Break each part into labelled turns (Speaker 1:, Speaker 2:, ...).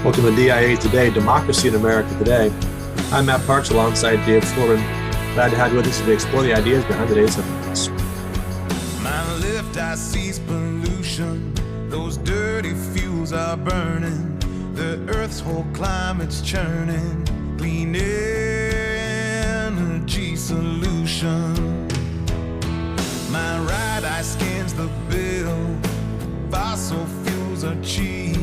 Speaker 1: Welcome to DIA Today, Democracy in America Today. I'm Matt Parks alongside David Corbin. Glad to have you with us as we explore the ideas behind today's headlines.
Speaker 2: My left eye sees pollution. Those dirty fuels are burning. The earth's whole climate's churning. Clean energy solution. My right eye scans the bill. Fossil fuels are cheap.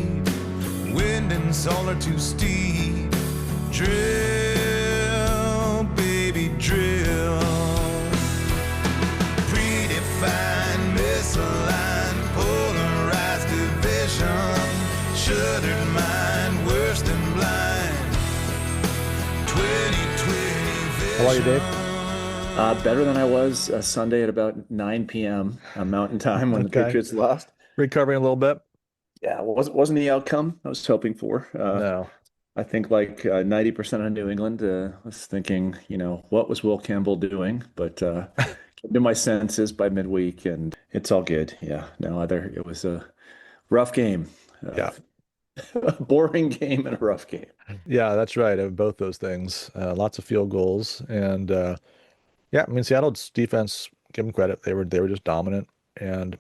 Speaker 2: Wind and solar too steep. Drill, baby, drill. Predefined, misaligned, polarized division. Shuttered mind, worse than blind. 2020 vision.
Speaker 1: How are you, Dave?
Speaker 3: Better than I was Sunday at about 9 p.m. Mountain Time when the Patriots lost.
Speaker 1: Recovering a little bit?
Speaker 3: Yeah, wasn't the outcome I was hoping for.
Speaker 1: No.
Speaker 3: I think like 90% of New England was thinking, what was Will Campbell doing? But came to my senses by midweek, and it's all good. Yeah, no, it was a rough game.
Speaker 1: Yeah.
Speaker 3: A boring game and a rough game.
Speaker 4: Yeah, that's right. Of both those things, lots of field goals, and yeah, I mean Seattle's defense, give them credit, they were just dominant, and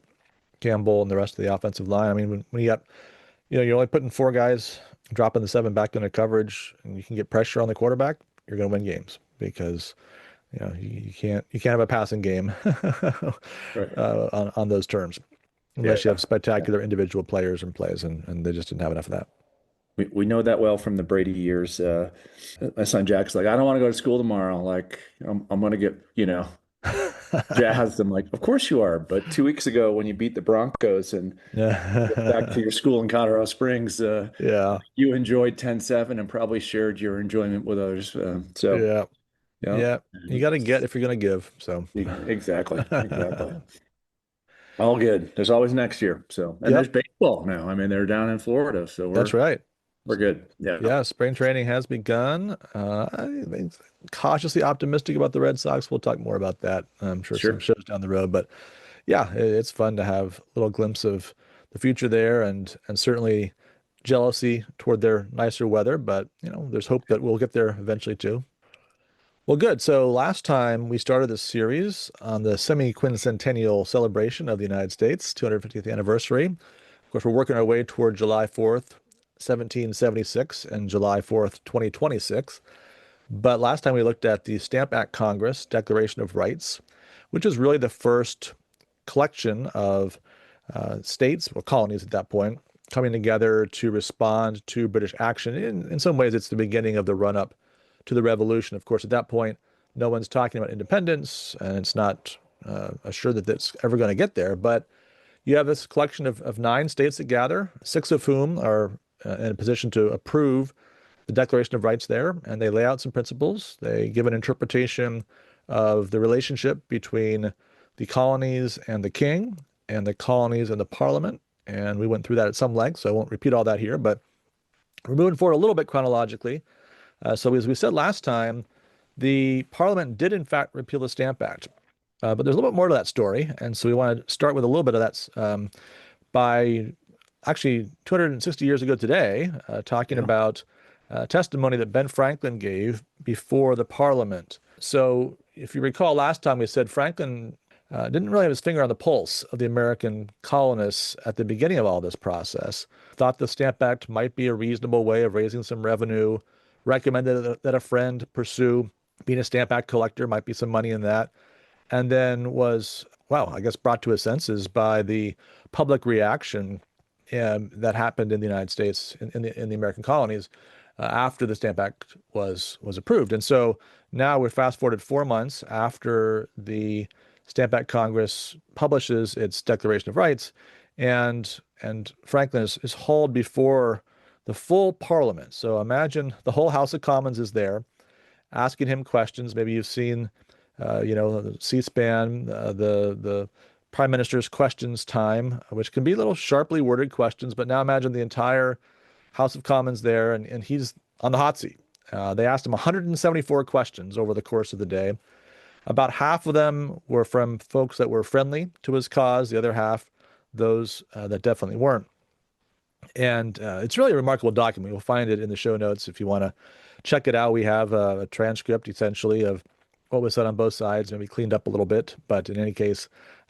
Speaker 4: Campbell and the rest of the offensive line. I mean, when you got, you're only putting four guys, dropping the seven back into coverage, and you can get pressure on the quarterback, you're going to win games because you can't have a passing game
Speaker 3: Right.
Speaker 4: on those terms unless you have spectacular individual players and plays, and they just didn't have enough of that.
Speaker 3: We know that well from the Brady years. My son Jack's like, I don't want to go to school tomorrow. Like, I'm going to get, jazzed. I'm like, of course you are. But 2 weeks ago, when you beat the Broncos and get back to your school in Colorado Springs,
Speaker 4: Yeah.
Speaker 3: you enjoyed 10-7 and probably shared your enjoyment with others.
Speaker 4: Yeah. You got to get if you're going to give. So
Speaker 3: exactly. All good. There's always next year. So, and there's baseball now. I mean, they're down in Florida, so
Speaker 4: that's right.
Speaker 3: We're good. Yeah.
Speaker 4: Yeah, spring training has begun. I'm cautiously optimistic about the Red Sox. We'll talk more about that, I'm sure, some shows down the road. But yeah, it's fun to have a little glimpse of the future there, and certainly jealousy toward their nicer weather. But there's hope that we'll get there eventually too. Well, good. So last time we started this series on the Semiquincentennial celebration of the United States, 250th anniversary. Of course, we're working our way toward July 4th. 1776 and July 4th, 2026. But last time we looked at the Stamp Act Congress Declaration of Rights, which is really the first collection of states, or colonies at that point, coming together to respond to British action. In some ways, it's the beginning of the run-up to the revolution. Of course, at that point, no one's talking about independence, and it's not assured that it's ever going to get there. But you have this collection of 9 states that gather, 6 of whom are in a position to approve the Declaration of Rights there, and they lay out some principles. They give an interpretation of the relationship between the colonies and the king, and the colonies and the parliament, and we went through that at some length, so I won't repeat all that here, but we're moving forward a little bit chronologically. So as we said last time, the parliament did in fact repeal the Stamp Act, but there's a little bit more to that story, and so we want to start with a little bit of that by actually 260 years ago today, talking about testimony that Ben Franklin gave before the Parliament. So if you recall last time we said Franklin didn't really have his finger on the pulse of the American colonists at the beginning of all this process, thought the Stamp Act might be a reasonable way of raising some revenue, recommended that a friend pursue being a Stamp Act collector, might be some money in that, and then was, I guess brought to his senses by the public reaction that happened in the United States, in the American colonies, after the Stamp Act was approved. And so now we're fast forwarded 4 months after the Stamp Act Congress publishes its Declaration of Rights, and Franklin is hauled before the full Parliament. So imagine the whole House of Commons is there, asking him questions. Maybe you've seen, the C-SPAN, the Prime Minister's questions time, which can be little sharply worded questions, but now imagine the entire House of Commons there, and he's on the hot seat. They asked him 174 questions over the course of the day. About half of them were from folks that were friendly to his cause, the other half, those that definitely weren't. And it's really a remarkable document. You'll find it in the show notes if you want to check it out. We have a transcript essentially of what was said on both sides, maybe cleaned up a little bit, but in any case,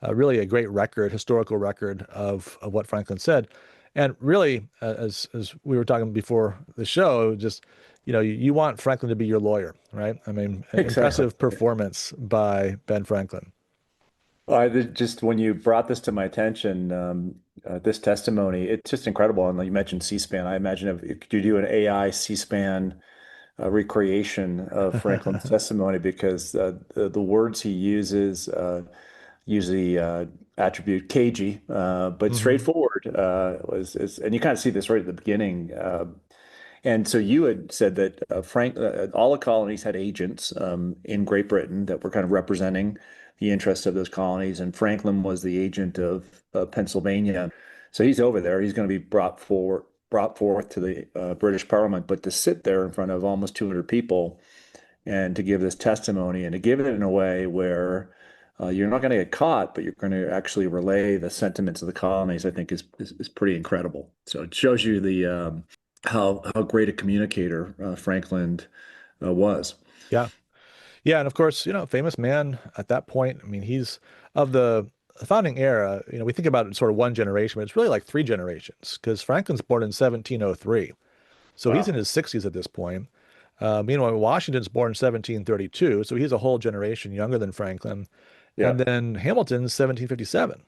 Speaker 4: really a great record, historical record of what Franklin said. And really, as we were talking before the show, just you want Franklin to be your lawyer, right? I mean,
Speaker 3: Exactly.
Speaker 4: impressive performance by Ben Franklin.
Speaker 3: Just when you brought this to my attention, this testimony, it's just incredible. And like you mentioned C-SPAN. I imagine if could you do an AI C-SPAN recreation of Franklin's testimony, because the words he uses usually attribute cagey, but
Speaker 4: Hmm.
Speaker 3: straightforward and you kind of see this right at the beginning. And so you had said that all the colonies had agents in Great Britain that were kind of representing the interests of those colonies, and Franklin was the agent of Pennsylvania. So he's over there. He's going to be brought forth to the British Parliament, but to sit there in front of almost 200 people and to give this testimony and to give it in a way where you're not going to get caught, but you're going to actually relay the sentiments of the colonies, I think is pretty incredible. So it shows you the how great a communicator Franklin was.
Speaker 4: Yeah. Yeah, and of course, famous man at that point. I mean, he's of the founding era. We think about it sort of one generation, but it's really like three generations because Franklin's born in 1703. So he's in
Speaker 3: Wow.
Speaker 4: his 60s at this point. Meanwhile, Washington's born in 1732, so he's a whole generation younger than Franklin.
Speaker 3: Yeah.
Speaker 4: And then Hamilton's 1757,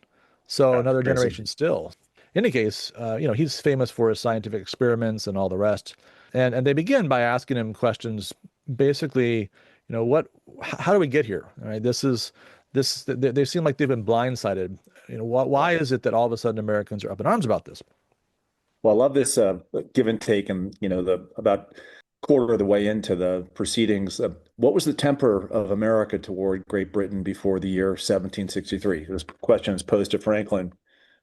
Speaker 4: so
Speaker 3: Wow.
Speaker 4: another
Speaker 3: Crazy.
Speaker 4: generation still. In any case, he's famous for his scientific experiments and all the rest. And they begin by asking him questions, basically, how do we get here? All right, they seem like they've been blindsided. Why is it that all of a sudden Americans are up in arms about this?
Speaker 3: Well, I love this give and take, and the about quarter of the way into the proceedings. What was the temper of America toward Great Britain before the year 1763? This question is posed to Franklin.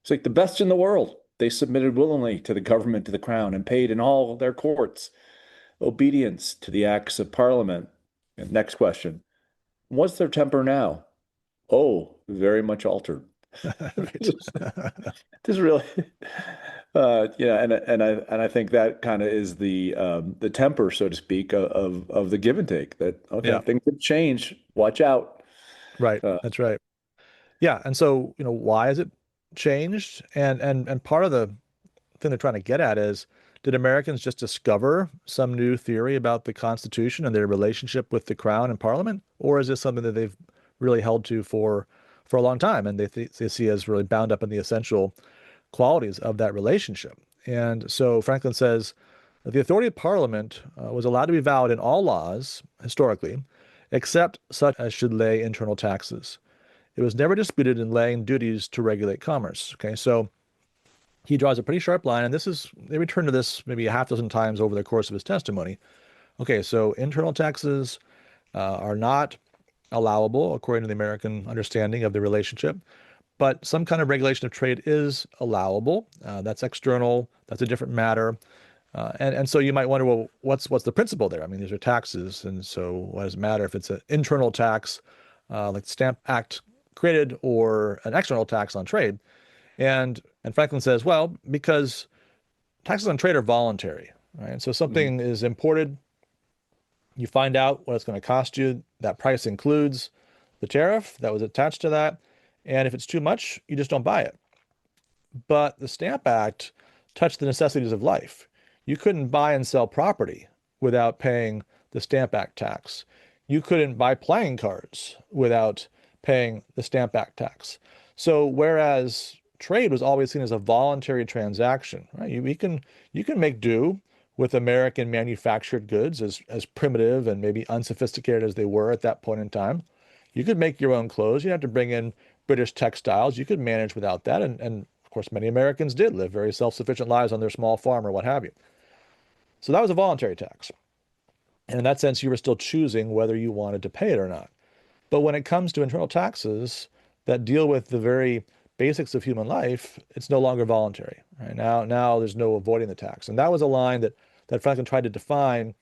Speaker 3: It's like the best in the world. They submitted willingly to the government, to the crown, and paid in all their courts obedience to the acts of Parliament. And next question. What's their temper now? Oh, very much altered.
Speaker 4: Right.
Speaker 3: Just really, and I think that kind of is the temper, so to speak, of the give and take. That okay,
Speaker 4: Yeah,
Speaker 3: things have changed. Watch out.
Speaker 4: right.
Speaker 3: Uh,
Speaker 4: That's right. Yeah, and so, why has it changed? And part of the thing they're trying to get at is, did Americans just discover some new theory about the Constitution and their relationship with the Crown and Parliament, or is this something that they've really held to for a long time, and they see as really bound up in the essential qualities of that relationship? And so Franklin says that the authority of Parliament was allowed to be valid in all laws historically, except such as should lay internal taxes. It was never disputed in laying duties to regulate commerce. Okay, so he draws a pretty sharp line, and they return to this maybe a half dozen times over the course of his testimony. Okay, so internal taxes are not allowable according to the American understanding of the relationship, but some kind of regulation of trade is allowable. That's external. That's a different matter. And so you might wonder, well, what's the principle there? I mean, these are taxes, and so what does it matter if it's an internal tax, like the Stamp Act created, or an external tax on trade? And Franklin says, well, because taxes on trade are voluntary, right? So
Speaker 3: mhm.
Speaker 4: something is imported, you find out what it's going to cost you. That price includes the tariff that was attached to that. And if it's too much, you just don't buy it. But the Stamp Act touched the necessities of life. You couldn't buy and sell property without paying the Stamp Act tax. You couldn't buy playing cards without paying the Stamp Act tax. So whereas trade was always seen as a voluntary transaction, right? You can make do with American manufactured goods, as primitive and maybe unsophisticated as they were at that point in time. You could make your own clothes. You didn't have to bring in British textiles. You could manage without that. And of course, many Americans did live very self-sufficient lives on their small farm or what have you. So that was a voluntary tax. And in that sense, you were still choosing whether you wanted to pay it or not. But when it comes to internal taxes that deal with the very basics of human life, it's no longer voluntary. Right? Now there's no avoiding the tax. And that was a line that Franklin tried to define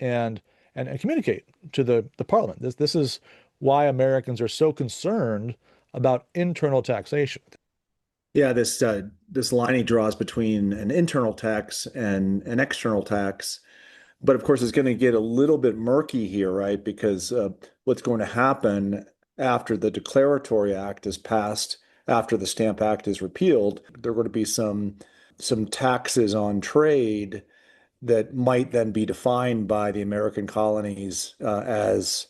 Speaker 4: and and communicate to the Parliament. This is why Americans are so concerned about internal taxation.
Speaker 3: Yeah, this line he draws between an internal tax and an external tax. But of course, it's going to get a little bit murky here, right? Because what's going to happen after the Declaratory Act is passed, after the Stamp Act is repealed, there are going to be some taxes on trade that might then be defined by the American colonies as,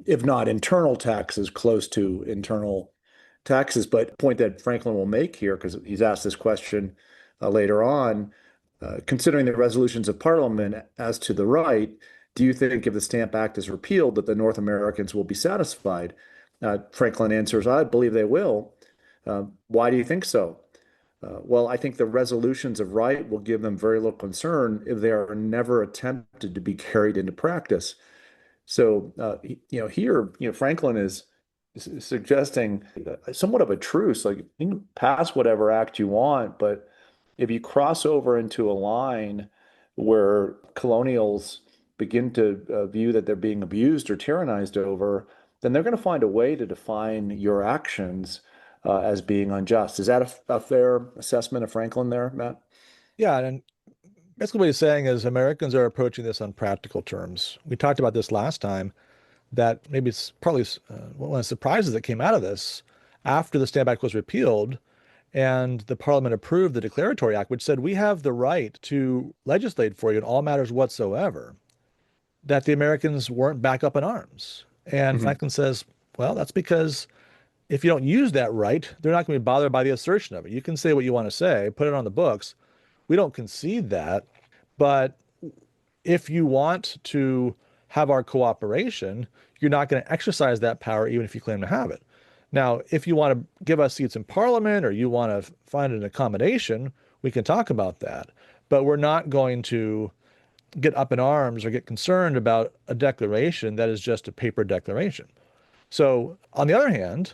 Speaker 3: if not internal taxes, close to internal taxes. But the point that Franklin will make here, because he's asked this question later on, considering the resolutions of Parliament as to the right, do you think if the Stamp Act is repealed that the North Americans will be satisfied? Franklin answers, I believe they will. Why do you think so? Well, I think the resolutions of right will give them very little concern if they are never attempted to be carried into practice. So, here, Franklin is suggesting somewhat of a truce. Like, you can pass whatever act you want, but if you cross over into a line where colonials begin to view that they're being abused or tyrannized over, then they're going to find a way to define your actions as being unjust. Is that a fair assessment of Franklin there, Matt?
Speaker 4: Yeah, and basically what he's saying is Americans are approaching this on practical terms. We talked about this last time, that maybe it's probably one of the surprises that came out of this after the Stamp Act was repealed and the Parliament approved the Declaratory Act, which said we have the right to legislate for you in all matters whatsoever, that the Americans weren't back up in arms. And
Speaker 3: Mhm.
Speaker 4: Franklin says, well, that's because if you don't use that right, they're not going to be bothered by the assertion of it. You can say what you want to say, put it on the books. We don't concede that. But if you want to have our cooperation, you're not going to exercise that power, even if you claim to have it. Now, if you want to give us seats in Parliament or you want to find an accommodation, we can talk about that. But we're not going to get up in arms or get concerned about a declaration that is just a paper declaration. So, on the other hand,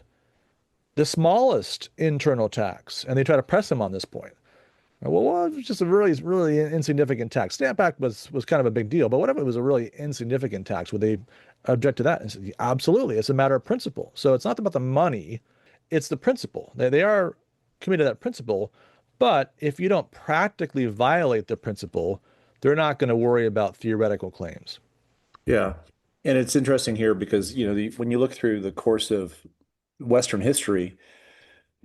Speaker 4: the smallest internal tax, and they try to press him on this point. Well, it was just a really insignificant tax. Stamp Act was kind of a big deal, but what if it was a really insignificant tax? Would they object to that? And say, absolutely, it's a matter of principle. So it's not about the money, it's the principle. They are committed to that principle, but if you don't practically violate the principle, they're not going to worry about theoretical claims.
Speaker 3: Yeah. And it's interesting here because, when you look through the course of Western history,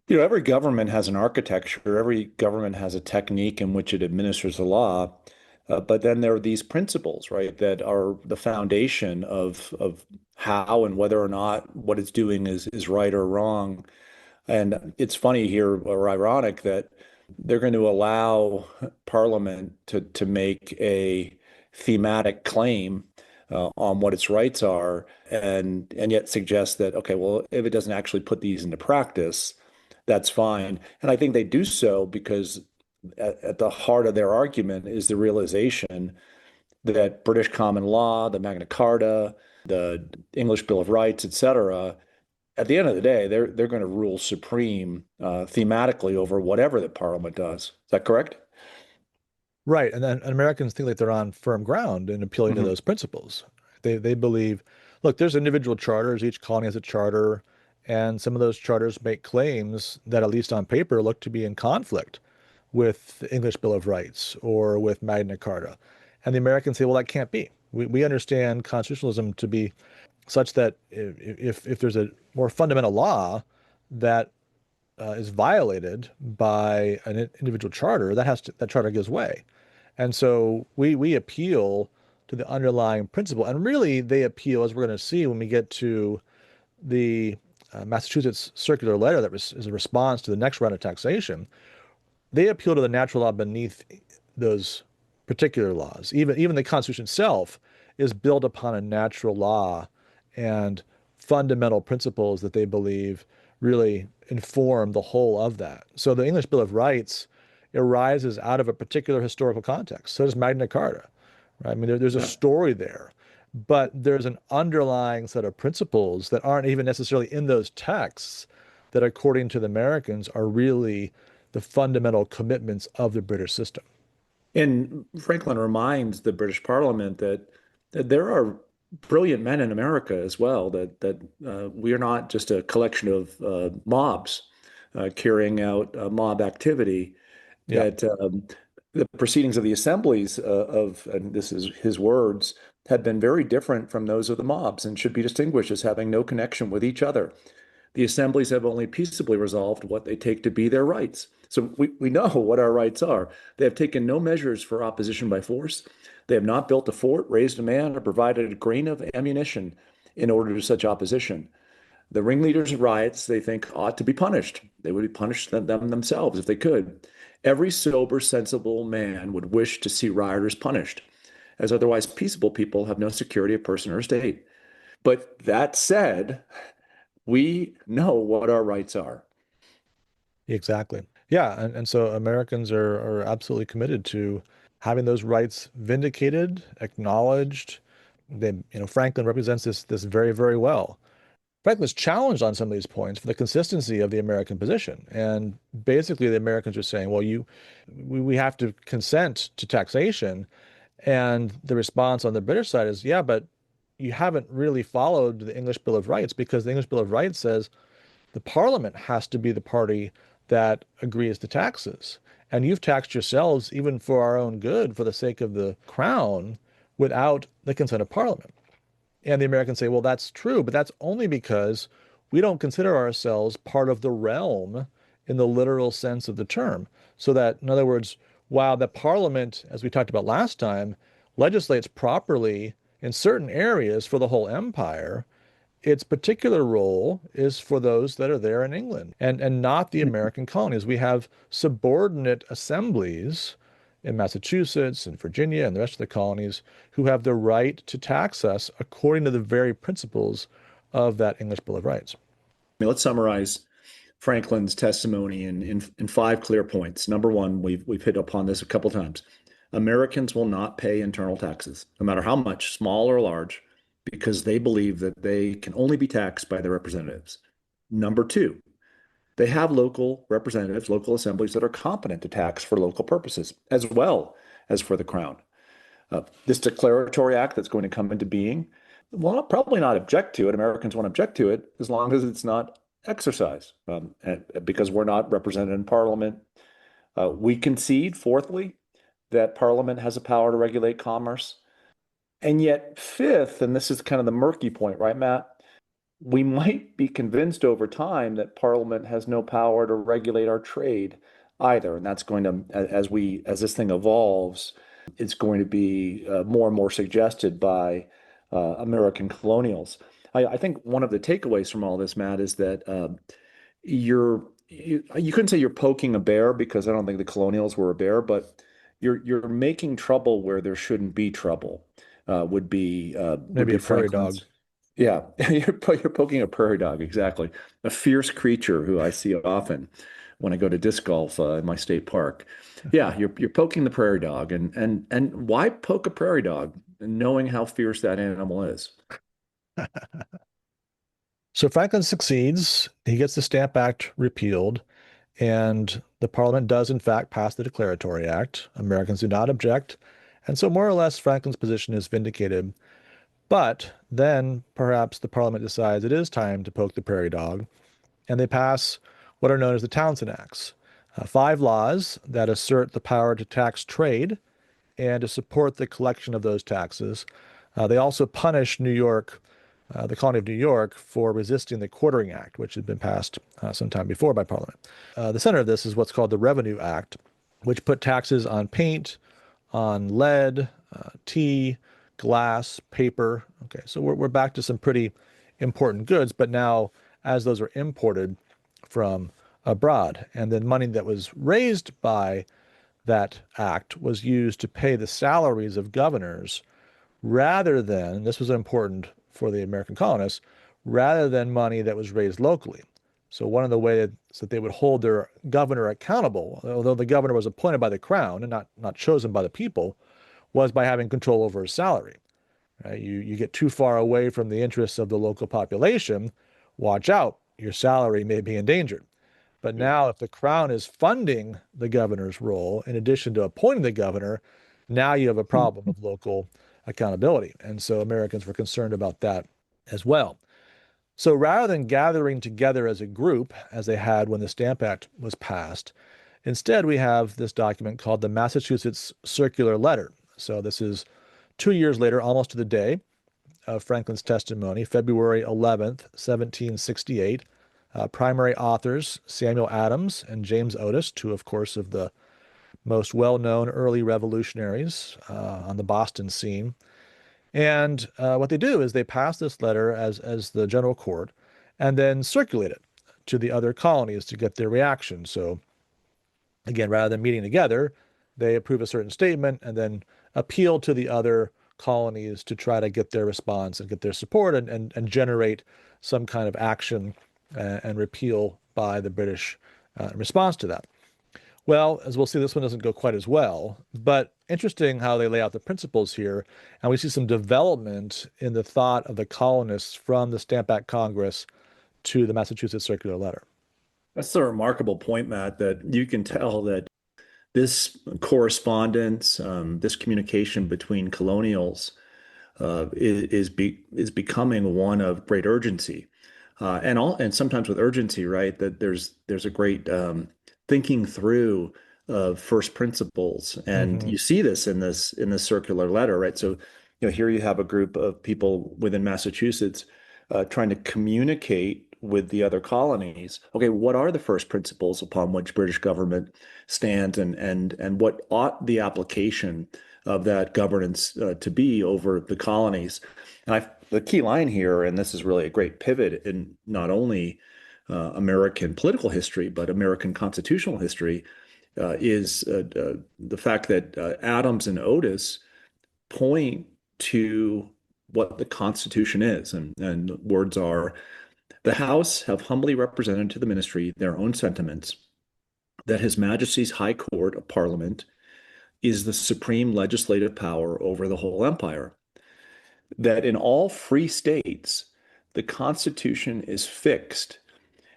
Speaker 3: every government has an architecture, every government has a technique in which it administers the law. But then there are these principles, right, that are the foundation of how and whether or not what it's doing is right or wrong. And it's funny here, or ironic, that they're going to allow Parliament to make a thematic claim on what its rights are, and yet suggest that, okay, well, if it doesn't actually put these into practice, that's fine. And I think they do so because at the heart of their argument is the realization that British common law, the Magna Carta, the English Bill of Rights, et cetera, at the end of the day, they're going to rule supreme thematically over whatever the Parliament does. Is that correct?
Speaker 4: Right. And then Americans think that they're on firm ground in appealing to
Speaker 3: Hmm.
Speaker 4: those principles. They believe, look, there's individual charters, each colony has a charter, and some of those charters make claims that, at least on paper, look to be in conflict with the English Bill of Rights or with Magna Carta. And the Americans say, well, that can't be. We understand constitutionalism to be such that if there's a more fundamental law that is violated by an individual charter, that charter gives way. And so we appeal to the underlying principle. And really, they appeal, as we're going to see when we get to the Massachusetts circular letter that is a response to the next round of taxation. They appeal to the natural law beneath those particular laws. Even the Constitution itself is built upon a natural law and fundamental principles that they believe really inform the whole of that. So the English Bill of Rights arises out of a particular historical context. So does Magna Carta. Right? I mean, there's a
Speaker 3: Yeah.
Speaker 4: story there, but there's an underlying set of principles that aren't even necessarily in those texts that, according to the Americans, are really the fundamental commitments of the British system.
Speaker 3: And Franklin reminds the British Parliament that there are brilliant men in America as well, that we are not just a collection of mobs. carrying out mob activity,
Speaker 4: Yeah.
Speaker 3: that the proceedings of the assemblies and this is his words, had been very different from those of the mobs and should be distinguished as having no connection with each other. The assemblies have only peaceably resolved what they take to be their rights. So we know what our rights are. They have taken no measures for opposition by force. They have not built a fort, raised a man, or provided a grain of ammunition in order to such opposition. The ringleaders of riots, they think, ought to be punished. They would be punished them themselves if they could. Every sober, sensible man would wish to see rioters punished, as otherwise peaceable people have no security of person or state. But that said, we know what our rights are.
Speaker 4: Exactly. Yeah, and so Americans are absolutely committed to having those rights vindicated, acknowledged. They, Franklin represents this very, very well. Franklin's challenged on some of these points for the consistency of the American position. And basically the Americans are saying, well, we have to consent to taxation. And the response on the British side is, yeah, but you haven't really followed the English Bill of Rights, because the English Bill of Rights says the Parliament has to be the party that agrees to taxes. And you've taxed yourselves, even for our own good, for the sake of the crown, without the consent of Parliament. And the Americans say, well, that's true, but that's only because we don't consider ourselves part of the realm in the literal sense of the term. So that, in other words, while the Parliament, as we talked about last time, legislates properly in certain areas for the whole empire, its particular role is for those that are there in England and not the American colonies. We have subordinate assemblies in Massachusetts and Virginia and the rest of the colonies who have the right to tax us according to the very principles of that English Bill of Rights.
Speaker 3: Let's summarize Franklin's testimony in 5 clear points. Number one, we've hit upon this a couple times. Americans will not pay internal taxes, no matter how much, small or large, because they believe that they can only be taxed by their representatives. Number two, they have local representatives, local assemblies that are competent to tax for local purposes, as well as for the crown. This declaratory act that's going to come into being, will not, probably not object to it. Americans won't object to it as long as it's not exercised, because we're not represented in Parliament. We concede, fourthly, that Parliament has a power to regulate commerce. And yet, fifth, and this is kind of the murky point, right, Matt? We might be convinced over time that Parliament has no power to regulate our trade either. And that's going to, as this thing evolves, it's going to be more and more suggested by American colonials. I think one of the takeaways from all this, Matt, is that you couldn't say you're poking a bear, because I don't think the colonials were a bear, but you're making trouble where there shouldn't be trouble. Would be
Speaker 4: maybe a prairie dog.
Speaker 3: Yeah, you're poking a prairie dog, exactly. A fierce creature who I see often when I go to disc golf in my state park. Yeah, you're poking the prairie dog, and why poke a prairie dog, knowing how fierce that animal is?
Speaker 4: So Franklin succeeds. He gets the Stamp Act repealed, and the Parliament does, in fact, pass the Declaratory Act. Americans do not object. And so more or less, Franklin's position is vindicated. But then perhaps the Parliament decides it is time to poke the prairie dog, and they pass what are known as the Townshend Acts, 5 laws that assert the power to tax trade and to support the collection of those taxes. They also punish New York, the colony of New York, for resisting the Quartering Act, which had been passed some time before by Parliament. The center of this is what's called the Revenue Act, which put taxes on paint, on lead, tea, glass, paper. Okay, so we're back to some pretty important goods, but now as those are imported from abroad, and then money that was raised by that act was used to pay the salaries of governors rather than, this was important for the American colonists, rather than money that was raised locally. So one of the ways that they would hold their governor accountable, although the governor was appointed by the crown and not chosen by the people, was by having control over his salary. Right? You get too far away from the interests of the local population, watch out, your salary may be endangered. But now if the crown is funding the governor's role, in addition to appointing the governor, now you have a problem of local accountability. And so Americans were concerned about that as well. So rather than gathering together as a group, as they had when the Stamp Act was passed, instead we have this document called the Massachusetts Circular Letter. So this is 2 years later, almost to the day of Franklin's testimony, February 11th, 1768. Primary authors, Samuel Adams and James Otis, two, of course, of the most well-known early revolutionaries on the Boston scene. And what they do is they pass this letter as the general court and then circulate it to the other colonies to get their reaction. So again, rather than meeting together, they approve a certain statement and then appeal to the other colonies to try to get their response and get their support and generate some kind of action and repeal by the British in response to that. Well, as we'll see, this one doesn't go quite as well, but interesting how they lay out the principles here. And we see some development in the thought of the colonists from the Stamp Act Congress to the Massachusetts Circular Letter.
Speaker 3: That's a remarkable point, Matt, that you can tell that this correspondence, this communication between colonials is becoming one of great urgency. And sometimes with urgency, right, that there's a great thinking through of first principles, and you see this in this circular letter, right? So, here you have a group of people within Massachusetts trying to communicate with the other colonies. Okay, what are the first principles upon which British government stands, and what ought the application of that governance to be over the colonies? And the key line here, and this is really a great pivot in not only American political history, but American constitutional history, is the fact that Adams and Otis point to what the Constitution is. And words are, the House have humbly represented to the ministry their own sentiments, that His Majesty's High Court of Parliament is the supreme legislative power over the whole empire, that in all free states, the Constitution is fixed,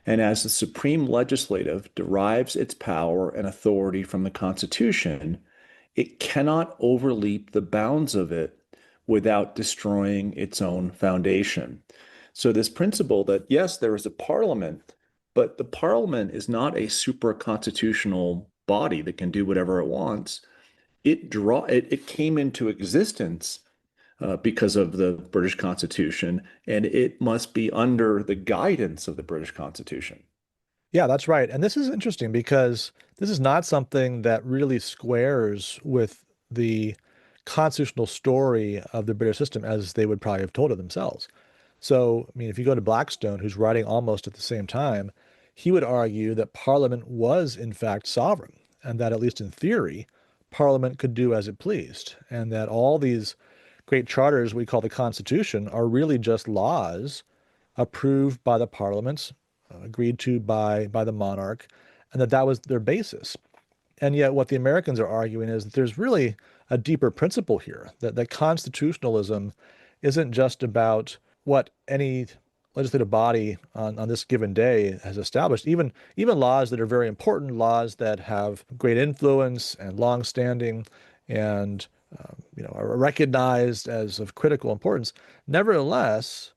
Speaker 3: and as the supreme legislative derives its power and authority from the Constitution, it cannot overleap the bounds of it without destroying its own foundation. So this principle that, yes, there is a parliament, but the parliament is not a supra-constitutional body that can do whatever it wants. It came into existence because of the British Constitution, and it must be under the guidance of the British Constitution.
Speaker 4: Yeah, that's right. And this is interesting because this is not something that really squares with the constitutional story of the British system as they would probably have told it themselves. So, I mean, if you go to Blackstone, who's writing almost at the same time, he would argue that Parliament was in fact sovereign, and that at least in theory, Parliament could do as it pleased, and that all these great charters we call the Constitution are really just laws approved by the parliaments, agreed to by the monarch, and that was their basis. And yet what the Americans are arguing is that there's really a deeper principle here, that constitutionalism isn't just about what any legislative body on this given day has established, even laws that are very important, laws that have great influence and long-standing and are recognized as of critical importance. Nevertheless,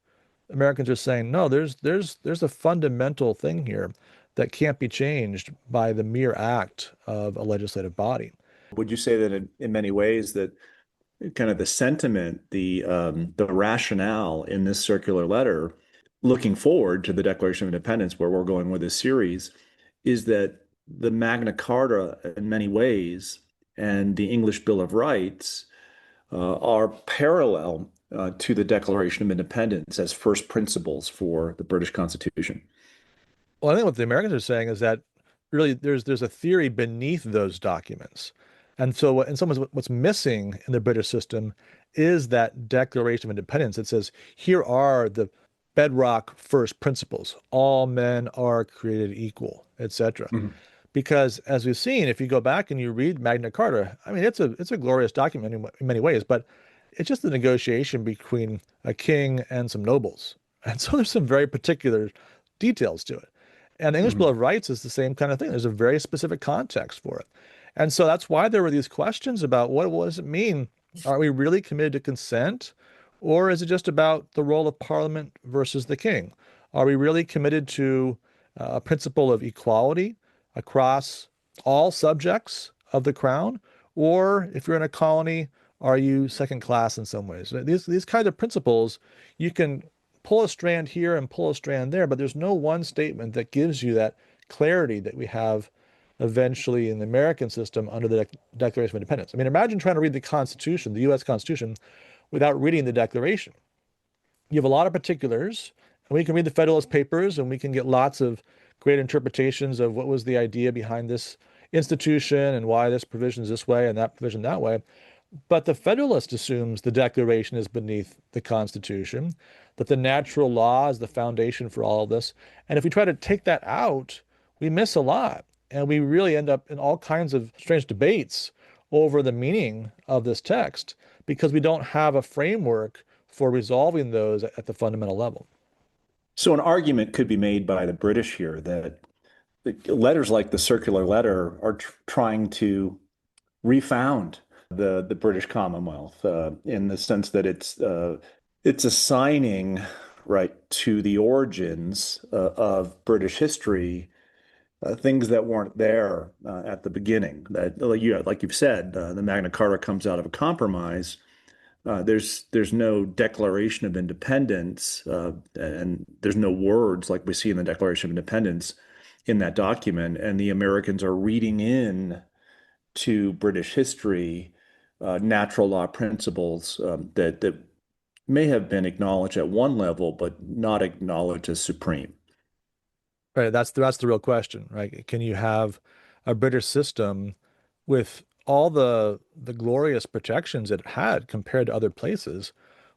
Speaker 4: Americans are saying, no, there's a fundamental thing here that can't be changed by the mere act of a legislative body.
Speaker 3: Would you say that in many ways that kind of the sentiment, the rationale in this circular letter, looking forward to the Declaration of Independence, where we're going with this series, is that the Magna Carta in many ways and the English Bill of Rights are parallel to the Declaration of Independence as first principles for the British Constitution?
Speaker 4: Well, I think what the Americans are saying is that really there's a theory beneath those documents. And so in some ways, what's missing in the British system is that Declaration of Independence. It says, here are the bedrock first principles. All men are created equal, etc. Mm-hmm. Because as we've seen, if you go back and you read Magna Carta, I mean, it's a glorious document in many ways, but it's just the negotiation between a king and some nobles. And so there's some very particular details to it. And the English Bill of Rights is the same kind of thing. There's a very specific context for it. And so that's why there were these questions about what does it mean? Are we really committed to consent? Or is it just about the role of Parliament versus the king? Are we really committed to a principle of equality across all subjects of the crown? Or if you're in a colony, are you second class in some ways? These kinds of principles, you can pull a strand here and pull a strand there, but there's no one statement that gives you that clarity that we have eventually in the American system under the Declaration of Independence. I mean, imagine trying to read the Constitution, the U.S. Constitution, without reading the Declaration. You have a lot of particulars, and we can read the Federalist Papers, and we can get lots of great interpretations of what was the idea behind this institution and why this provision is this way and that provision that way. But the Federalist assumes the Declaration is beneath the Constitution, that the natural law is the foundation for all of this. And if we try to take that out, we miss a lot. And we really end up in all kinds of strange debates over the meaning of this text because we don't have a framework for resolving those at the fundamental level.
Speaker 3: So an argument could be made by the British here that letters like the circular letter are trying to refound the British Commonwealth in the sense that it's assigning right to the origins of British history things that weren't there at the beginning. That like you've said, the Magna Carta comes out of a compromise. There's no Declaration of Independence, and there's no words like we see in the Declaration of Independence in that document. And the Americans are reading in to British history natural law principles that may have been acknowledged at one level, but not acknowledged as supreme.
Speaker 4: Right, that's the real question, right? Can you have a British system with all the glorious protections it had compared to other places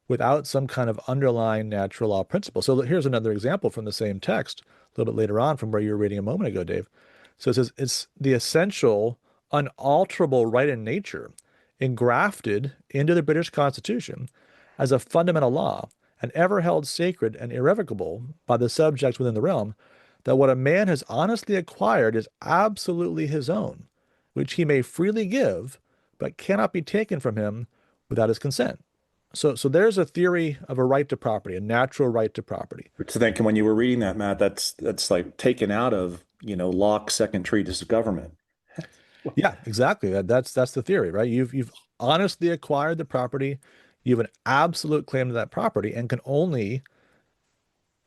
Speaker 4: without some kind of underlying natural law principle? So here's another example from the same text, a little bit later on from where you were reading a moment ago, Dave. So it says, it's the essential, unalterable right in nature engrafted into the British Constitution as a fundamental law and ever held sacred and irrevocable by the subjects within the realm, that what a man has honestly acquired is absolutely his own, which he may freely give, but cannot be taken from him without his consent. So there's a theory of a right to property, a natural right to property.
Speaker 3: So then when you were reading that, Matt, that's like taken out of, Locke's Second Treatise of Government.
Speaker 4: Yeah, exactly. That's the theory, right? You've honestly acquired the property. You have an absolute claim to that property and can only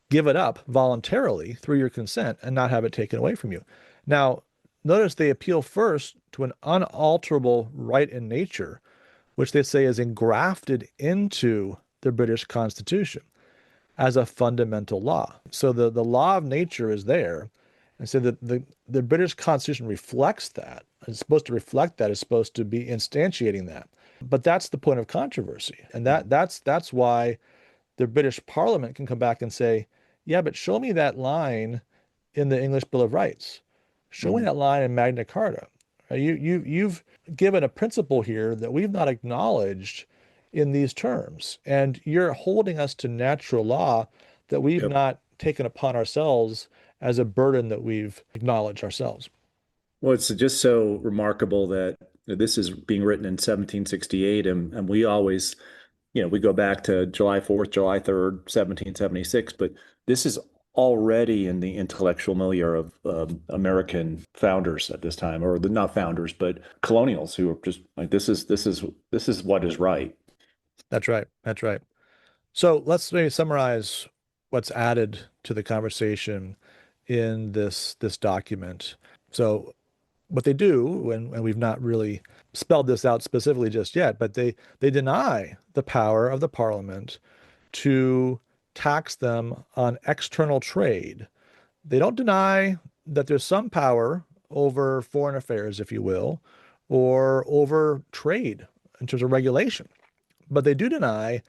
Speaker 4: give it up voluntarily through your consent and not have it taken away from you. Now, notice they appeal first to an unalterable right in nature, which they say is engrafted into the British Constitution as a fundamental law. So the law of nature is there. And so the British Constitution reflects that. It's supposed to reflect that. It's supposed to be instantiating that. But that's the point of controversy. And that's why the British Parliament can come back and say, yeah, but show me that line in the English Bill of Rights. Show me that line in Magna Carta. You've given a principle here that we've not acknowledged in these terms. And you're holding us to natural law that we've not taken upon ourselves as a burden that we've acknowledged ourselves.
Speaker 3: Well, it's just so remarkable that this is being written in 1768, and we always, we go back to July 4th, July 3rd, 1776, but this is already in the intellectual milieu of American founders at this time, or not founders, but colonials who are just like, this is what is right.
Speaker 4: That's right. That's right. So let's maybe summarize what's added to the conversation in this document. So what they do, and we've not really spelled this out specifically just yet, but they deny the power of the Parliament to tax them on external trade. They don't deny that there's some power over foreign affairs, if you will, or over trade in terms of regulation. But they do deny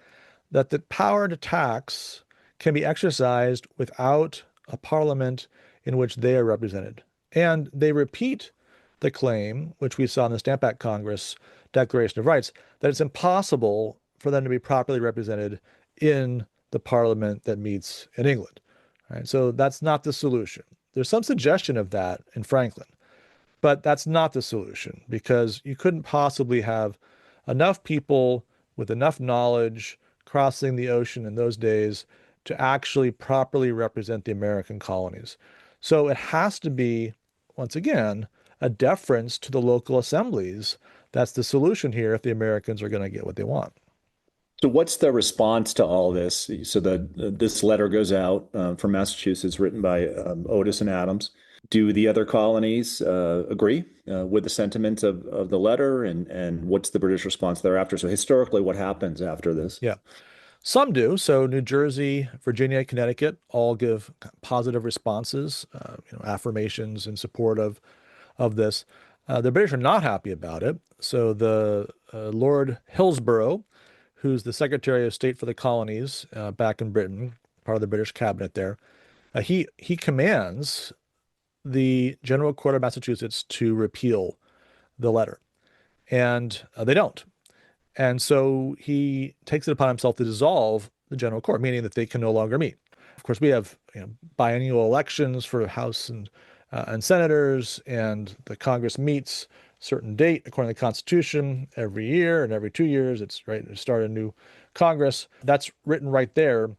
Speaker 4: that the power to tax can be exercised without a parliament in which they are represented. And they repeat the claim, which we saw in the Stamp Act Congress Declaration of Rights, that it's impossible for them to be properly represented in the parliament that meets in England. Right? So that's not the solution. There's some suggestion of that in Franklin, but that's not the solution, because you couldn't possibly have enough people with enough knowledge crossing the ocean in those days to actually properly represent the American colonies. So it has to be, once again, a deference to the local assemblies. That's the solution here if the Americans are going to get what they want.
Speaker 3: So what's the response to all this? So this letter goes out from Massachusetts, written by Otis and Adams. Do the other colonies agree with the sentiment of the letter, and what's the British response thereafter? So historically, what happens after this?
Speaker 4: Yeah. Some do. So New Jersey, Virginia, Connecticut all give positive responses, affirmations in support of this. The British are not happy about it. So the Lord Hillsborough, who's the Secretary of State for the Colonies back in Britain, part of the British cabinet there, he commands the General Court of Massachusetts to repeal the letter, and they don't. And so he takes it upon himself to dissolve the General Court, meaning that they can no longer meet. Of course, we have biennial elections for House and senators, and the Congress meets certain date according to the Constitution every year, and every 2 years it's right to start a new Congress. That's written right there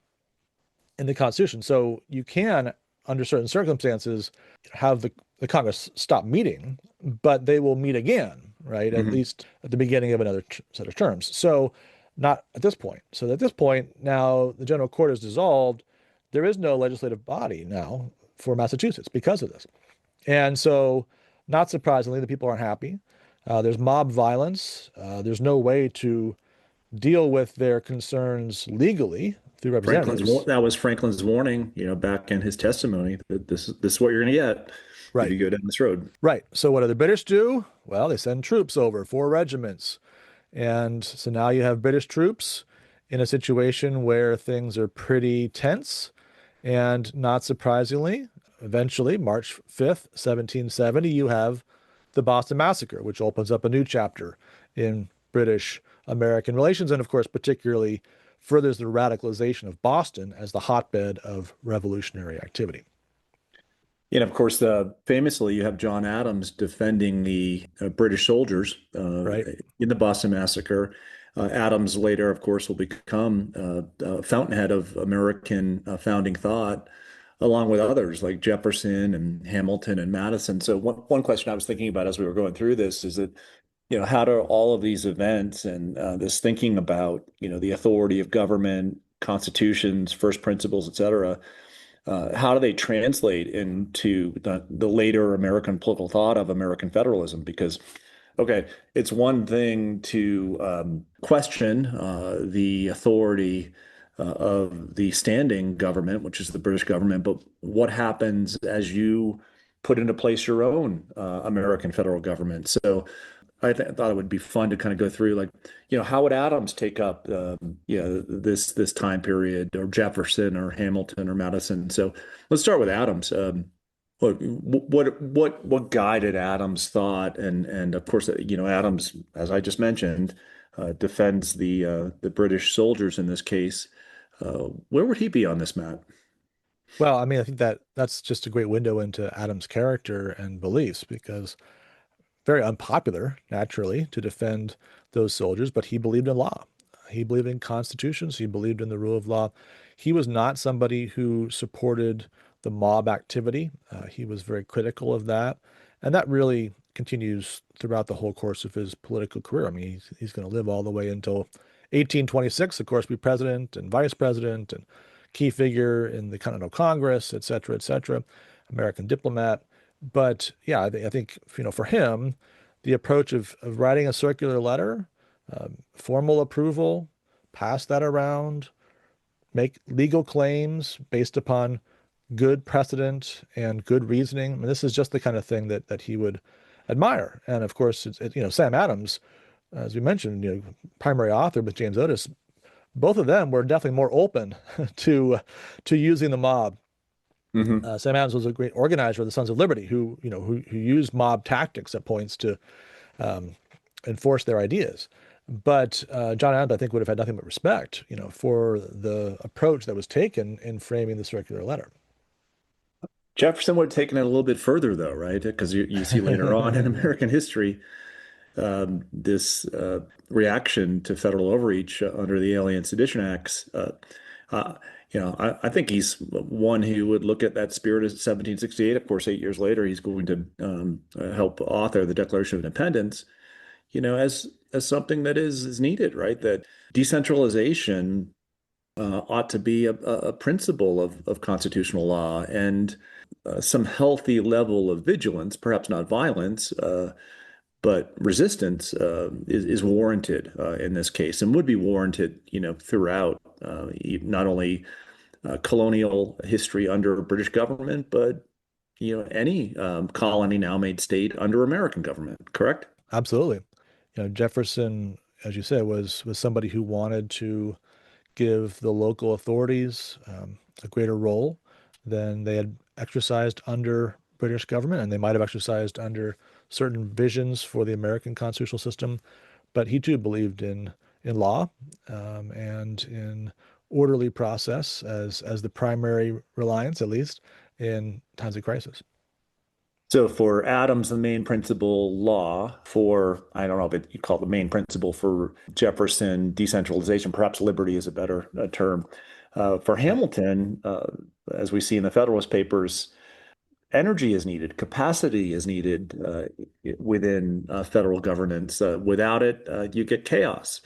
Speaker 4: in the Constitution. So you can, under certain circumstances, have the Congress stop meeting, but they will meet again, right? At least at the beginning of another set of terms. So not at this point. So at this point, now the General Court is dissolved. There is no legislative body now for Massachusetts because of this. And so, not surprisingly, the people aren't happy. There's mob violence. There's no way to deal with their concerns legally through representatives.
Speaker 3: That was Franklin's warning, back in his testimony, that this is what you're going to get if you go down this road.
Speaker 4: Right. So what do the British do? Well, they send troops over, 4 regiments. And so now you have British troops in a situation where things are pretty tense. And not surprisingly, eventually, March 5th, 1770, you have the Boston Massacre, which opens up a new chapter in British-American relations, and of course, particularly furthers the radicalization of Boston as the hotbed of revolutionary activity.
Speaker 3: And of course, famously, you have John Adams defending the British soldiers in the Boston Massacre. Adams later, of course, will become a fountainhead of American founding thought, along with others like Jefferson and Hamilton and Madison. So one question I was thinking about as we were going through this is that, how do all of these events and this thinking about, the authority of government, constitutions, first principles, et cetera, how do they translate into the later American political thought of American federalism? Because, okay, it's one thing to question the authority of the standing government, which is the British government, but what happens as you put into place your own American federal government? So I thought it would be fun to kind of go through, like, how would Adams take up, this time period, or Jefferson, or Hamilton, or Madison? So let's start with Adams. What guided Adams' thought, and of course, Adams, as I just mentioned, defends the British soldiers in this case. Where would he be on this, Matt?
Speaker 4: Well, I mean, I think that's just a great window into Adams' character and beliefs, because very unpopular, naturally, to defend those soldiers, but he believed in law. He believed in constitutions. He believed in the rule of law. He was not somebody who supported the mob activity. He was very critical of that. And that really continues throughout the whole course of his political career. I mean, he's going to live all the way until 1826, of course, be president and vice president and key figure in the Continental Congress, et cetera, American diplomat. But yeah, I think for him, the approach of writing a circular letter, formal approval, pass that around, make legal claims based upon good precedent and good reasoning. I mean, this is just the kind of thing that he would admire. And of course, Sam Adams, as we mentioned, primary author with James Otis, both of them were definitely more open to using the mob.
Speaker 3: Mm-hmm.
Speaker 4: Sam Adams was a great organizer of the Sons of Liberty, who used mob tactics at points to enforce their ideas. But John Adams, I think, would have had nothing but respect, for the approach that was taken in framing the circular letter.
Speaker 3: Jefferson would have taken it a little bit further, though, right? Because you see later on in American history, this reaction to federal overreach under the Alien Sedition Acts. Uh, I think he's one who would look at that spirit of 1768. Of course, 8 years later, he's going to help author the Declaration of Independence, as something that is needed, right? That decentralization ought to be a principle of constitutional law, and some healthy level of vigilance, perhaps not violence, but resistance is warranted in this case, and would be warranted, throughout not only colonial history under British government, but any colony now made state under American government. Correct?
Speaker 4: Absolutely. Jefferson, as you said, was somebody who wanted to give the local authorities a greater role than they had exercised under British government, and they might have exercised under certain visions for the American constitutional system. But he too believed in law and in orderly process as the primary reliance, at least in times of crisis.
Speaker 3: So for Adams, the main principle law. For, I don't know, but you call it the main principle. For Jefferson, decentralization, perhaps liberty is a better term. For Hamilton, as we see in the Federalist Papers, energy is needed, capacity is needed within federal governance. Without it, you get chaos.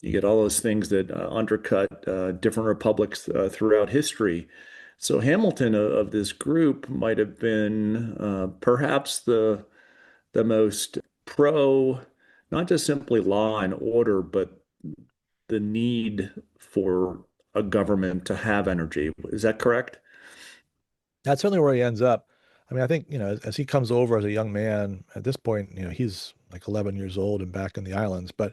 Speaker 3: You get all those things that undercut different republics throughout history. So Hamilton of this group might have been perhaps the most pro, not just simply law and order, but the need for a government to have energy. Is that correct?
Speaker 4: That's certainly where he ends up. I mean, I think, as he comes over as a young man, at this point, he's like 11 years old and back in the islands. But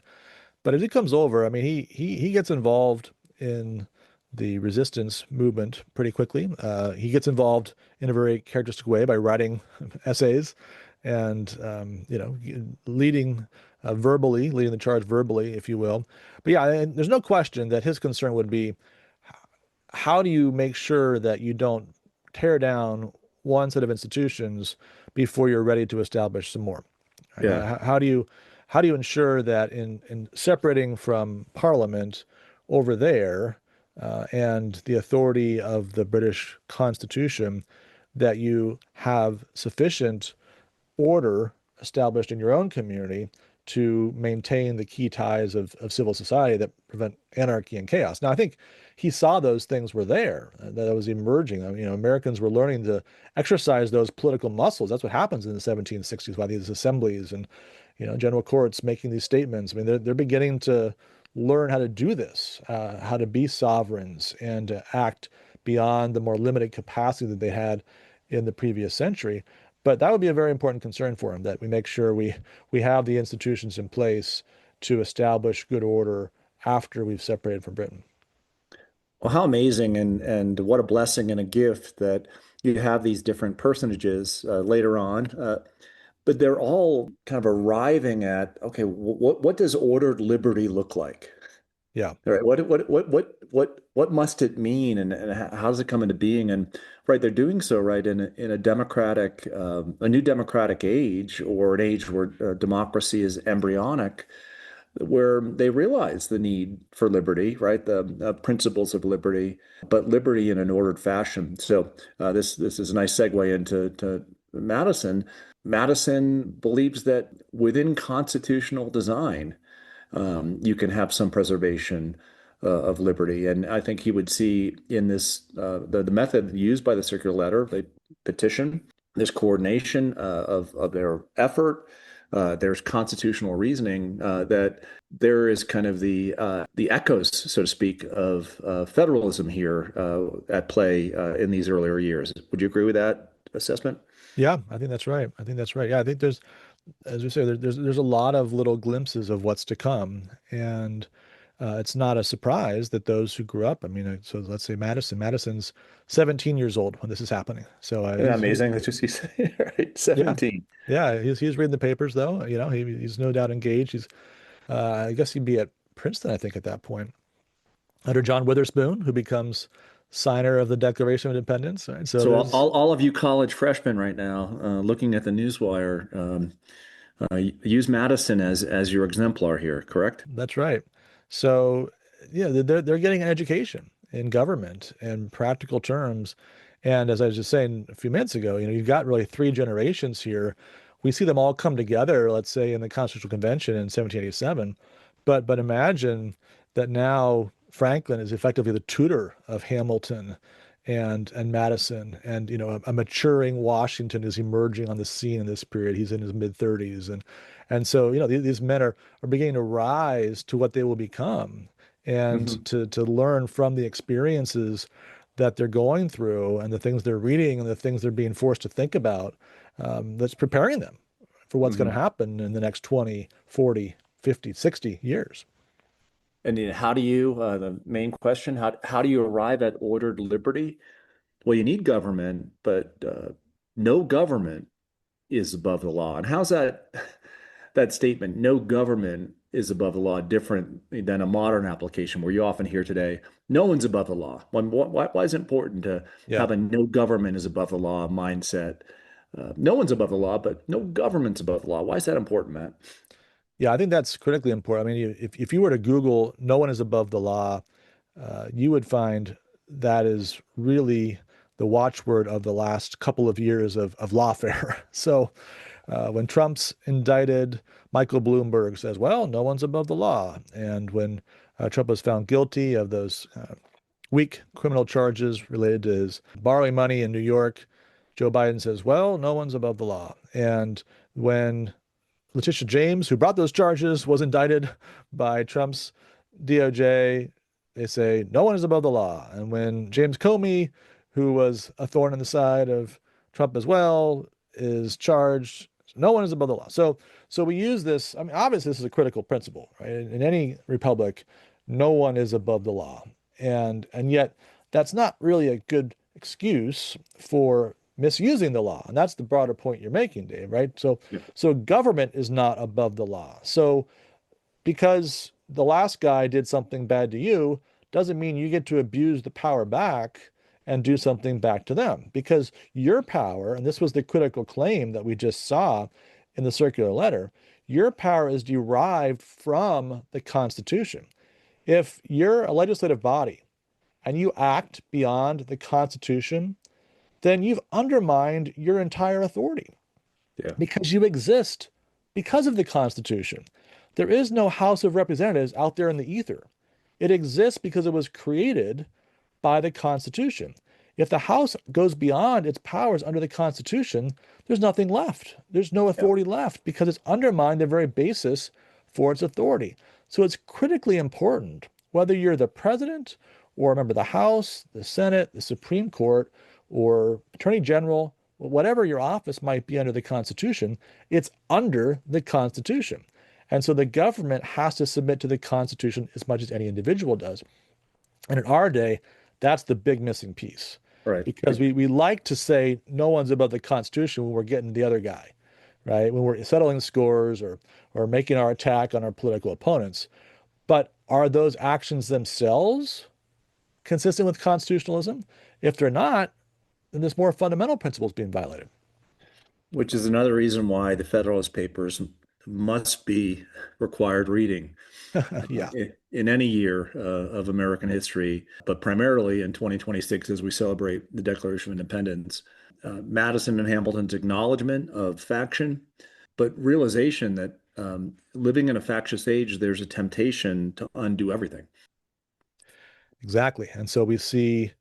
Speaker 4: as he comes over, I mean, he gets involved in the resistance movement pretty quickly. He gets involved in a very characteristic way by writing essays and, leading leading the charge verbally, if you will. But yeah, and there's no question that his concern would be, how do you make sure that you don't tear down one set of institutions before you're ready to establish some more? Right?
Speaker 3: Yeah.
Speaker 4: How do you ensure that in separating from Parliament over there and the authority of the British Constitution, that you have sufficient order established in your own community to maintain the key ties of civil society that prevent anarchy and chaos? Now, I think he saw those things were there, that was emerging. I mean, Americans were learning to exercise those political muscles. That's what happens in the 1760s by these assemblies and, general courts making these statements. I mean, they're beginning to learn how to do this, how to be sovereigns and to act beyond the more limited capacity that they had in the previous century. But that would be a very important concern for him, that we make sure we have the institutions in place to establish good order after we've separated from Britain.
Speaker 3: Well, how amazing and what a blessing and a gift that you have these different personages later on. But they're all kind of arriving at, okay, what does ordered liberty look like?
Speaker 4: Yeah.
Speaker 3: All right. What must it mean, and how does it come into being? And right, they're doing so right in a democratic, a new democratic age, or an age where democracy is embryonic, where they realize the need for liberty, right? The principles of liberty, but liberty in an ordered fashion. So this is a nice segue into Madison. Madison believes that within constitutional design, you can have some preservation of liberty. And I think he would see in this the method used by the circular letter, the petition, this coordination of their effort. There's constitutional reasoning that there is kind of the echoes, so to speak, of federalism here at play in these earlier years. Would you agree with that assessment?
Speaker 4: Yeah, I think that's right. Yeah, I think there's, as we say, there's a lot of little glimpses of what's to come, and it's not a surprise that those who grew up. I mean, so let's say Madison's 17 years old when this is happening. So
Speaker 3: amazing. That's just you say, right? 17.
Speaker 4: Yeah, he's reading the papers though. He's no doubt engaged. I guess he'd be at Princeton, I think, at that point, under John Witherspoon, who becomes signer of the Declaration of Independence. Right?
Speaker 3: So all of you college freshmen right now, looking at the newswire, Use Madison as your exemplar here, correct?
Speaker 4: That's right. So, yeah, they're getting an education in government and practical terms. And as I was just saying a few minutes ago, you've got really three generations here. We see them all come together, let's say, in the Constitutional Convention in 1787. But imagine that now Franklin is effectively the tutor of Hamilton and Madison, and a maturing Washington is emerging on the scene in this period. He's in his mid 30s, and so these men are beginning to rise to what they will become, and
Speaker 3: Hmm.
Speaker 4: to learn from the experiences that they're going through and the things they're reading and the things they're being forced to think about. That's preparing them for what's going to
Speaker 3: Hmm.
Speaker 4: happen in the next 20, 40, 50, 60 years.
Speaker 3: And how do you, the main question, how do you arrive at ordered liberty? Well, you need government, but no government is above the law. And how's that statement, no government is above the law, different than a modern application where you often hear today, no one's above the law. Why is it important to
Speaker 4: Yeah.
Speaker 3: have a no government is above the law mindset? No one's above the law, but no government's above the law. Why is that important, Matt?
Speaker 4: Yeah, I think that's critically important. I mean, if you were to Google "no one is above the law," you would find that is really the watchword of the last couple of years of lawfare. So when Trump's indicted, Michael Bloomberg says, well, no one's above the law. And when Trump was found guilty of those weak criminal charges related to his borrowing money in New York, Joe Biden says, well, no one's above the law. And when Letitia James, who brought those charges, was indicted by Trump's DOJ, they say no one is above the law. And when James Comey, who was a thorn in the side of Trump as well, is charged, no one is above the law. So we use this. I mean, obviously, this is a critical principle, right? In any republic, no one is above the law, and yet that's not really a good excuse for misusing the law. And that's the broader point you're making, Dave, right?
Speaker 3: Yeah.
Speaker 4: So government is not above the law. So because the last guy did something bad to you, doesn't mean you get to abuse the power back and do something back to them. Because your power, and this was the critical claim that we just saw in the circular letter, your power is derived from the Constitution. If you're a legislative body and you act beyond the Constitution, then you've undermined your entire authority
Speaker 3: Yeah.
Speaker 4: because you exist because of the Constitution. There is no House of Representatives out there in the ether. It exists because it was created by the Constitution. If the House goes beyond its powers under the Constitution, there's nothing left. There's no
Speaker 3: Yeah.
Speaker 4: authority left because it's undermined the very basis for its authority. So it's critically important, whether you're the president or a member of the House, the Senate, the Supreme Court, or Attorney General, whatever your office might be under the Constitution, it's under the Constitution. And so the government has to submit to the Constitution as much as any individual does. And in our day, that's the big missing piece.
Speaker 3: Right.
Speaker 4: Because we like to say no one's above the Constitution when we're getting the other guy, right? When we're settling scores or making our attack on our political opponents. But are those actions themselves consistent with constitutionalism? If they're not, then there's more fundamental principles being violated.
Speaker 3: Which is another reason why the Federalist Papers must be required reading
Speaker 4: Yeah.
Speaker 3: in any year of American history, but primarily in 2026 as we celebrate the Declaration of Independence. Madison and Hamilton's acknowledgement of faction, but realization that living in a factious age, there's a temptation to undo everything.
Speaker 4: Exactly. And so we see,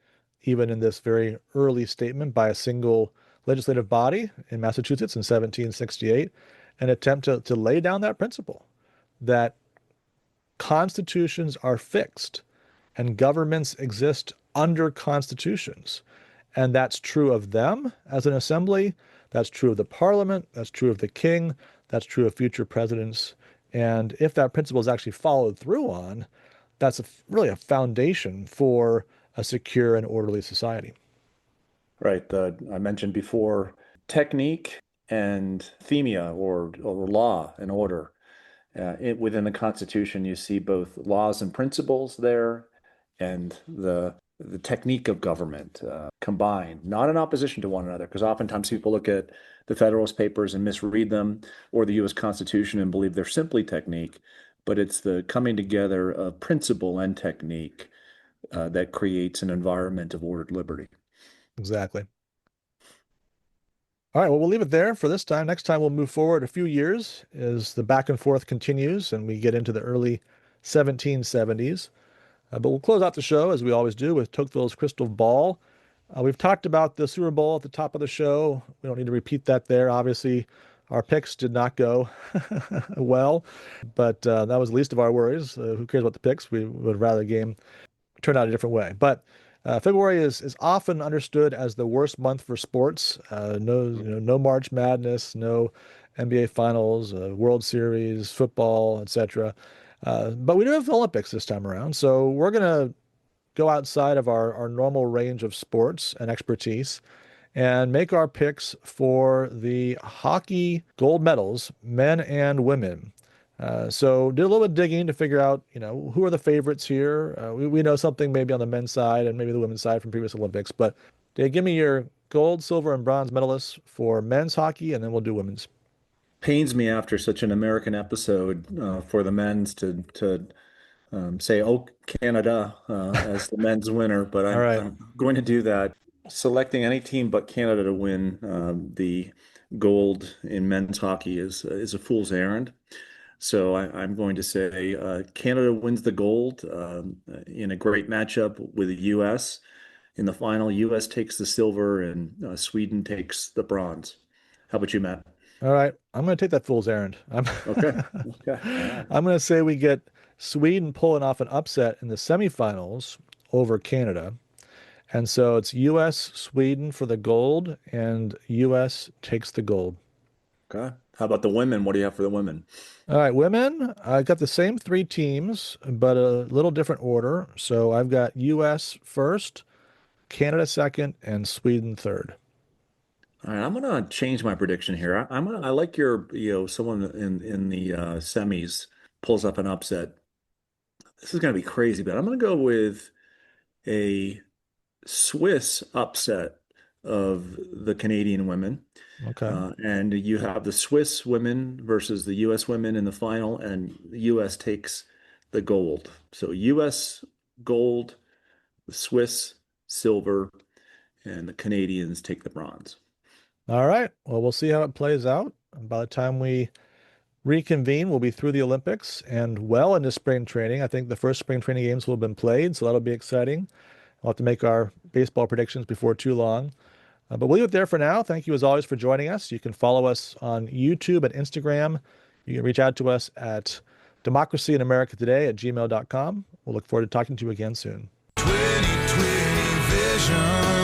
Speaker 4: even in this very early statement by a single legislative body in Massachusetts in 1768, an attempt to lay down that principle that constitutions are fixed and governments exist under constitutions. And that's true of them as an assembly. That's true of the parliament. That's true of the king. That's true of future presidents. And if that principle is actually followed through on, that's really a foundation for a secure and orderly society.
Speaker 3: Right. I mentioned before technique and themia or law and order. Within the Constitution, you see both laws and principles there, and the the technique of government combined, not in opposition to one another, because oftentimes people look at the Federalist Papers and misread them, or the U.S. Constitution and believe they're simply technique, but it's the coming together of principle and technique that creates an environment of ordered liberty.
Speaker 4: Exactly. All right, well, we'll leave it there for this time. Next time we'll move forward a few years as the back and forth continues and we get into the early 1770s. But we'll close out the show, as we always do, with Tocqueville's crystal ball. We've talked about the Super Bowl at the top of the show. We don't need to repeat that there. Obviously, our picks did not go well, but that was the least of our worries. Who cares about the picks? We would rather the game turn out a different way. But February is often understood as the worst month for sports. No March Madness, no NBA Finals, World Series, football, etc. But we do have the Olympics this time around, so we're going to go outside of our normal range of sports and expertise and make our picks for the hockey gold medals, men and women. So did a little bit of digging to figure out, who are the favorites here. We know something maybe on the men's side and maybe the women's side from previous Olympics, but Dave, give me your gold, silver, and bronze medalists for men's hockey, and then we'll do women's.
Speaker 3: Pains me after such an American episode for the men's to say, "Oh, Canada," as the men's winner, but
Speaker 4: All right.
Speaker 3: I'm going to do that. Selecting any team but Canada to win the gold in men's hockey is a fool's errand. So I'm going to say Canada wins the gold in a great matchup with the U.S. In the final, U.S. takes the silver and Sweden takes the bronze. How about you, Matt?
Speaker 4: All right. I'm going to take that fool's errand.
Speaker 3: Okay. Okay. All right.
Speaker 4: I'm going to say we get Sweden pulling off an upset in the semifinals over Canada. And so it's U.S. Sweden for the gold, and U.S. takes the gold.
Speaker 3: Okay. How about the women? What do you have for the women?
Speaker 4: All right, women, I got the same three teams, but a little different order. So I've got U.S. first, Canada second, and Sweden third.
Speaker 3: All right, I'm gonna change my prediction here. I like your, someone in the semis pulls up an upset. This is gonna be crazy, but I'm gonna go with a Swiss upset of the Canadian women.
Speaker 4: Okay.
Speaker 3: And you have the Swiss women versus the U.S. women in the final, and the U.S. takes the gold. So U.S. gold, the Swiss silver, and the Canadians take the bronze.
Speaker 4: All right. Well, we'll see how it plays out. By the time we reconvene, we'll be through the Olympics and well into spring training. I think the first spring training games will have been played, so that'll be exciting. We'll have to make our baseball predictions before too long. But we'll leave it there for now. Thank you, as always, for joining us. You can follow us on YouTube and Instagram. You can reach out to us at democracyinamericatoday@gmail.com. We'll look forward to talking to you again soon.
Speaker 2: 2020 vision.